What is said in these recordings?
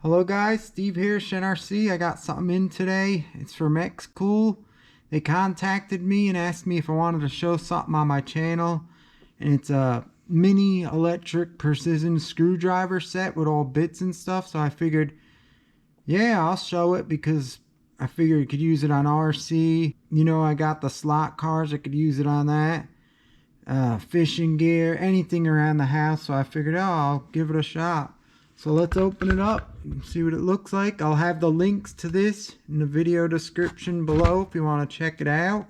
Hello guys, Steve here, ShenRC. I got something in today. It's from xCool. They contacted me and asked me if I wanted to show something on my channel. And it's a mini electric precision screwdriver set with all bits and stuff. So I figured, yeah, I'll show it because I figured you could use it on RC. You know, I got the slot cars, I could use it on that. Fishing gear, anything around the house. So I figured, oh, I'll give it a shot. So let's open it up and see what it looks like. I'll have the links to this in the video description below if you want to check it out.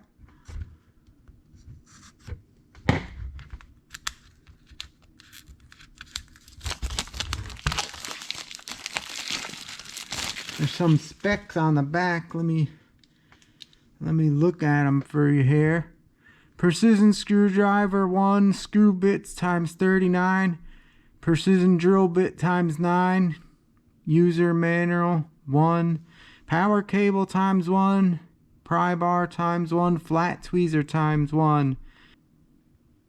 There's some specs on the back. Let me look at them for you here. Precision screwdriver 1, screw bits times 39. Precision drill bit times 9, user manual 1, power cable times 1, pry bar times 1, flat tweezer times 1.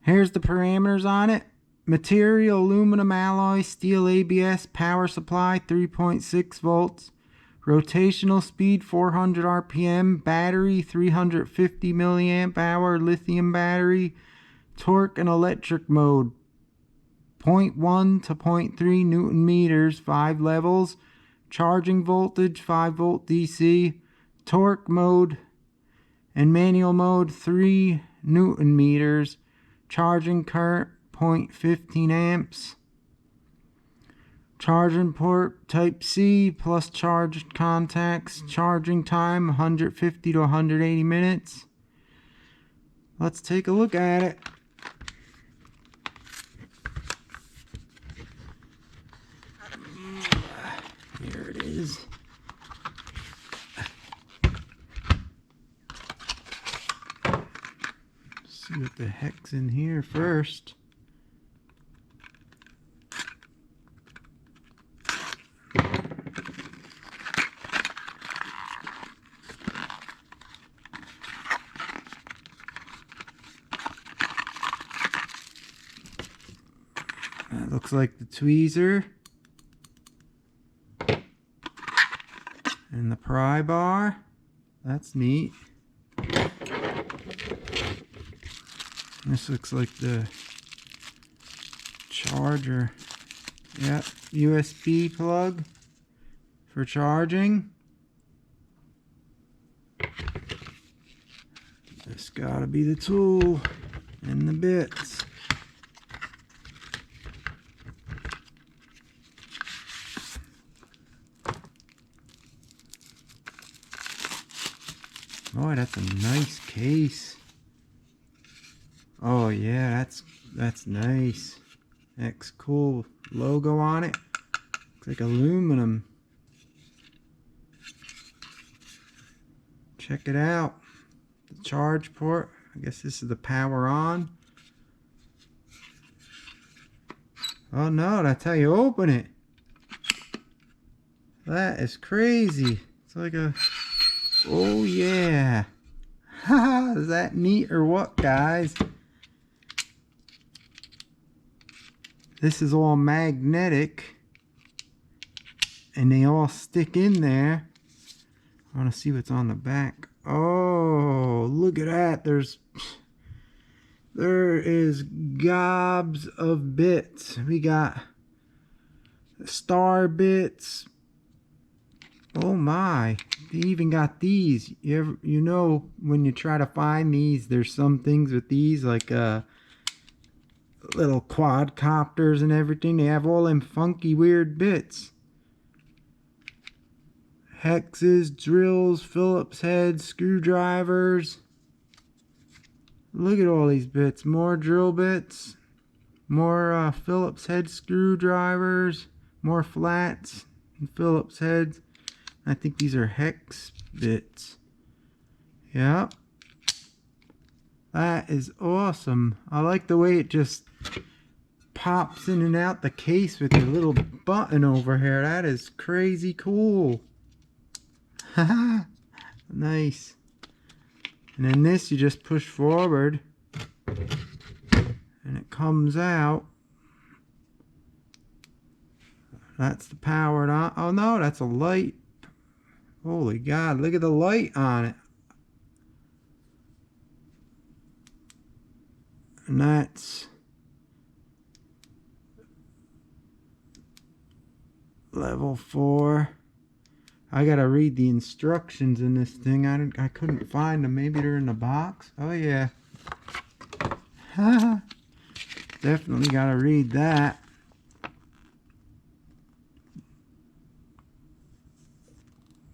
Here's the parameters on it. Material aluminum alloy, steel ABS, power supply 3.6 volts, rotational speed 400 RPM, battery 350 milliamp hour lithium battery, torque and electric mode 0.1 to 0.3 Newton meters, 5 levels, charging voltage 5 volt DC, torque mode and manual mode 3 Newton meters, charging current 0.15 amps, charging port type C plus charged contacts, charging time 150 to 180 minutes. Let's take a look at it. Here it is. See what the heck's in here first. That looks like the tweezer. And the pry bar. That's neat. This looks like the charger. Yep, USB plug for charging. This gotta be the tool and the bits. Boy, that's a nice case. Oh yeah, that's nice. xCool logo on it. Looks like aluminum. Check it out. The charge port. I guess this is the power on. Oh no, that's how you open it. That is crazy. It's like a... Oh yeah. Haha, is that neat or what, guys? This is all magnetic and they all stick in there. I want to see what's on the back. Oh, look at that. There is gobs of bits. We got star bits. Oh my, they even got these. You know, when you try to find these, there's some things with these, like little quadcopters and everything. They have all them funky, weird bits. Hexes, drills, Phillips heads, screwdrivers. Look at all these bits. More drill bits. More Phillips head screwdrivers. More flats and Phillips heads. I think these are hex bits. Yeah. That is awesome. I like the way it just pops in and out the case with a little button over here. That is crazy cool. Haha. Nice. And then this you just push forward and it comes out. That's the powered on. Oh no, that's a light. Holy God, look at the light on it. And that's level 4. I gotta read the instructions in this thing. I couldn't find them. Maybe they're in the box. Oh yeah. Definitely gotta read that.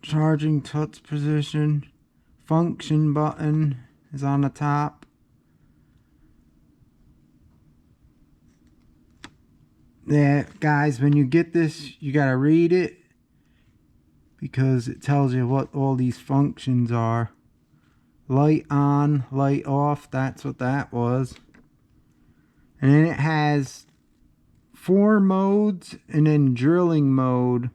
Charging touch position. Function button is on the top. Yeah, guys, when you get this, you gotta read it, because it tells you what all these functions are. Light on, light off, that's what that was. And then it has 4 modes and then drilling mode.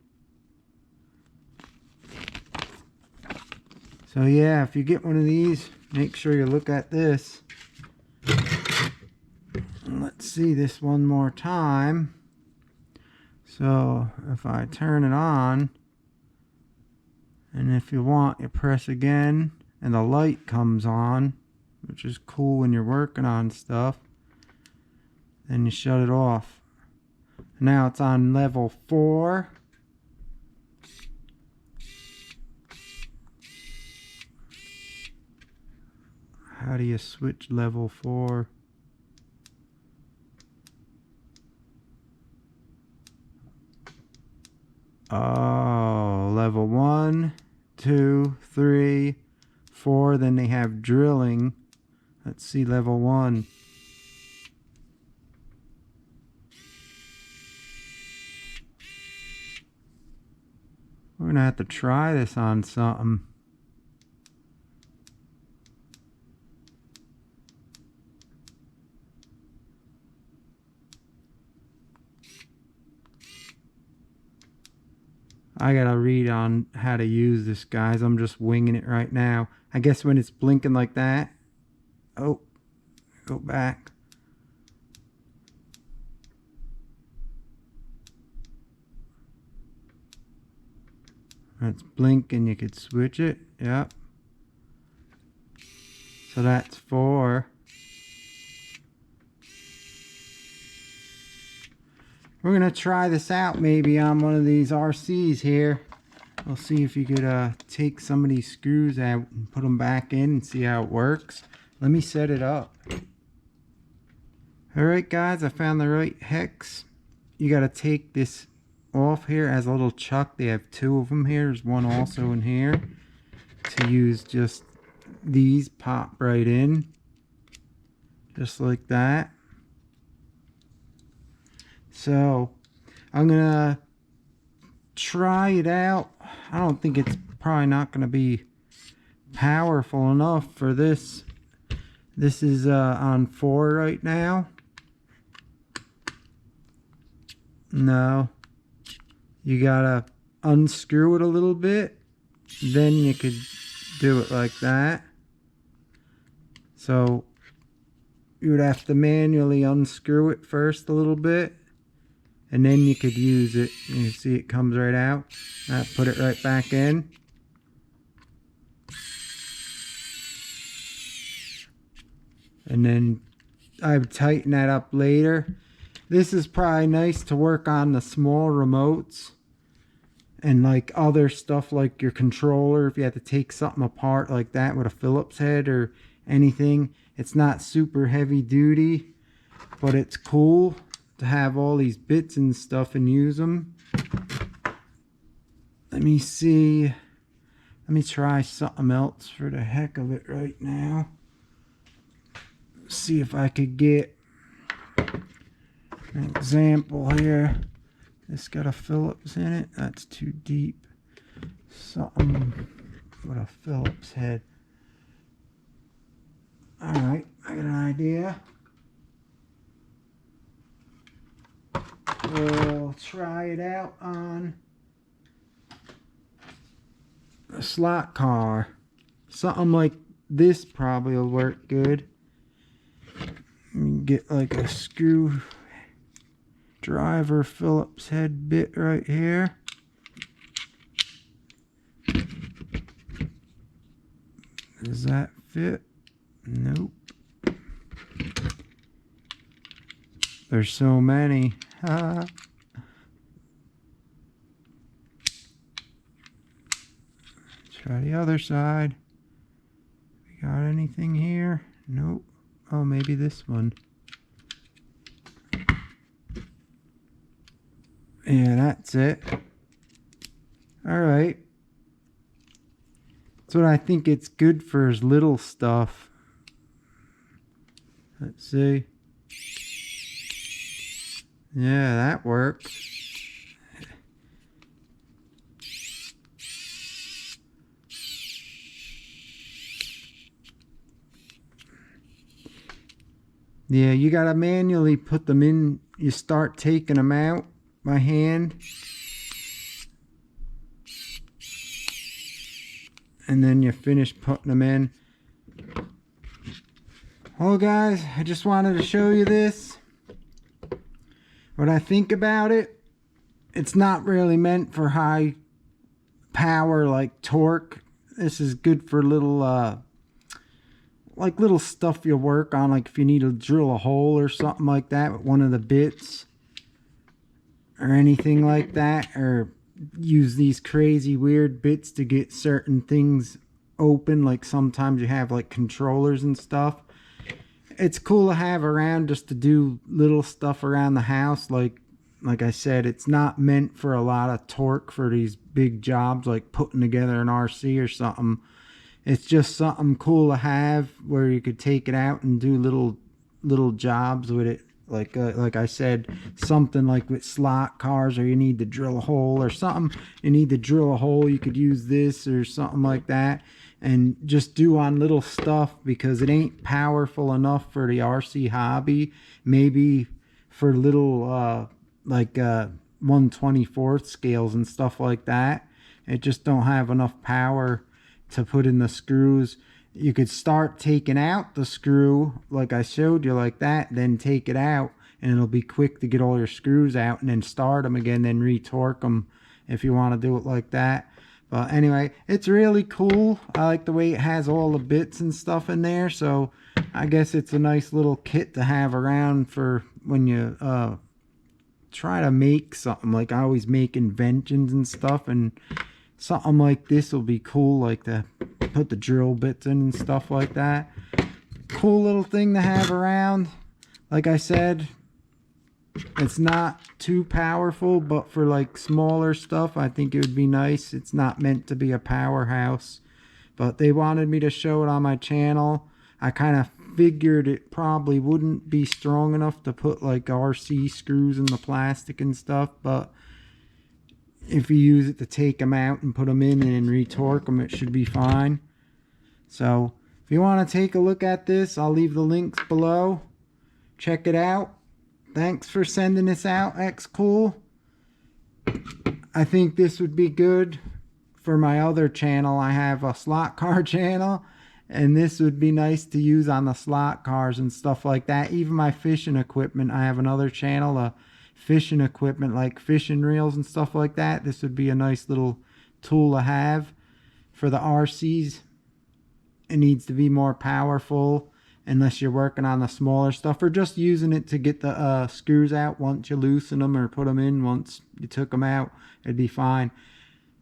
So yeah, if you get one of these, make sure you look at this. And let's see this one more time. So if I turn it on, and if you want, you press again, and the light comes on, which is cool when you're working on stuff. Then you shut it off. Now it's on level 4. How do you switch level 4? Oh, level 1, 2, 3, 4. Then they have drilling. Let's see level 1. We're gonna have to try this on something. I gotta read on how to use this, guys. I'm just winging it right now. I guess when it's blinking like that. Oh, go back. That's blinking, you could switch it. Yep. So that's 4. We're gonna try this out maybe on one of these RCs here. We'll see if you could take some of these screws out and put them back in and see how it works. Let me set it up. Alright guys, I found the right hex. You gotta take this off here. It has a little chuck. They have 2 of them here. There's one also in here. To use just these, pop right in. Just like that. So I'm gonna try it out. I don't think it's probably not gonna be powerful enough for this. This is on 4 right now. No, you gotta unscrew it a little bit, then you could do it like that. So you would have to manually unscrew it first a little bit, and then you could use it. You see it comes right out. I put it right back in. And then I would tighten that up later. This is probably nice to work on the small remotes and like other stuff like your controller. If you had to take something apart like that with a Phillips head or anything, it's not super heavy duty, but it's cool to have all these bits and stuff and use them. Let me see. Let me try something else for the heck of it right now. See if I could get an example here. This got a Phillips in it. That's too deep. Something with a Phillips head. Alright, I got an idea. We'll try it out on a slot car. Something like this probably will work good. Get like a screw driver Phillips head bit right here. Does that fit? Nope. There's so many. Try the other side. We got anything here? Nope. Oh, maybe this one. Yeah, that's it. Alright. That's what I think it's good for, is little stuff. Let's see. Yeah, that works. Yeah, you gotta manually put them in. You start taking them out by hand. And then you finish putting them in. Well, guys, I just wanted to show you this. What I think about it, it's not really meant for high power like torque. This is good for little like little stuff you work on, like if you need to drill a hole or something like that with one of the bits or anything like that, or use these crazy weird bits to get certain things open, like sometimes you have like controllers and stuff. It's cool to have around just to do little stuff around the house. Like I said, it's not meant for a lot of torque for these big jobs like putting together an RC or something. It's just something cool to have where you could take it out and do little jobs with it. Like I said, something like with slot cars, or you need to drill a hole or something. You need to drill a hole, you could use this or something like that. And just do on little stuff, because it ain't powerful enough for the RC hobby. Maybe for little like 1/24 scales and stuff like that. It just don't have enough power to put in the screws. You could start taking out the screw like I showed you, like that, then take it out, and it'll be quick to get all your screws out, and then start them again, then retorque them if you want to do it like that. But anyway, it's really cool. I like the way it has all the bits and stuff in there. So I guess it's a nice little kit to have around for when you try to make something. Like I always make inventions and stuff, and something like this will be cool, like to put the drill bits in and stuff like that. Cool little thing to have around. Like I said, it's not too powerful, but for like smaller stuff, I think it would be nice. It's not meant to be a powerhouse, but they wanted me to show it on my channel. I kind of figured it probably wouldn't be strong enough to put like RC screws in the plastic and stuff, but if you use it to take them out and put them in and retorque them, it should be fine. So if you want to take a look at this, I'll leave the links below. Check it out. Thanks for sending this out, xCool. I think this would be good for my other channel. I have a slot car channel, and this would be nice to use on the slot cars and stuff like that. Even my fishing equipment, I have another channel, fishing equipment like fishing reels and stuff like that. This would be a nice little tool to have. For the RCs, it needs to be more powerful unless you're working on the smaller stuff, or just using it to get the screws out once you loosen them, or put them in once you took them out. It'd be fine.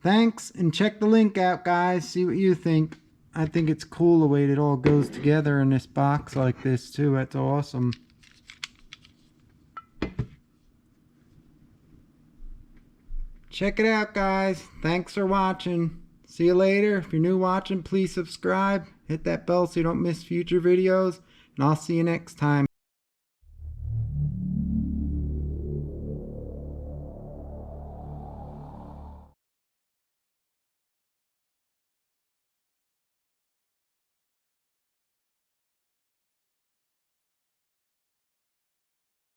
Thanks, and check the link out, guys. See what you think. I think it's cool the way it all goes together in this box like this too. That's awesome. Check it out, guys. Thanks for watching. See you later. If you're new watching, please subscribe. Hit that bell so you don't miss future videos. And I'll see you next time.